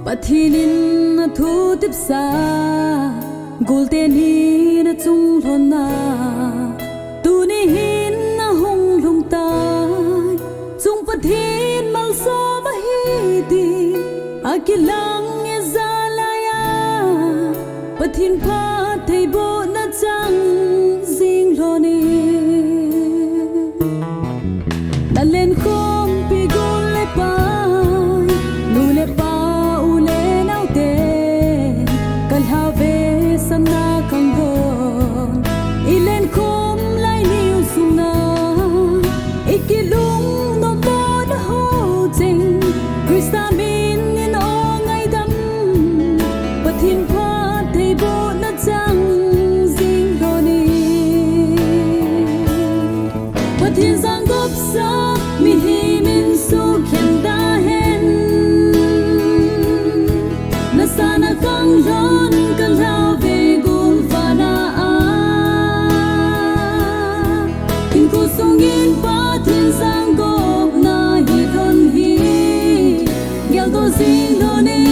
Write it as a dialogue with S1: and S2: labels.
S1: pathinin na thu tip sa golden hi na chung thon na tu ni hin na hung lung tai chung pathin mal so ma hi ti akilang e zalaya pathin pha thei bo na chang jing lo ni na len khom pi gol le pa nu le pa u le nau te kal ha ve sam na kang gon i len khom lai niu sung na ikilung no mo na ho jing krista min in ong ai dam pathin pha thei bo na chang jing lo ni pathin sang gop sa mi hi min su khen da hen na sana kang ron kang lao ve gum fa na a in ko sung in pathin sang gop na hi thon hi gyal to sing lo ni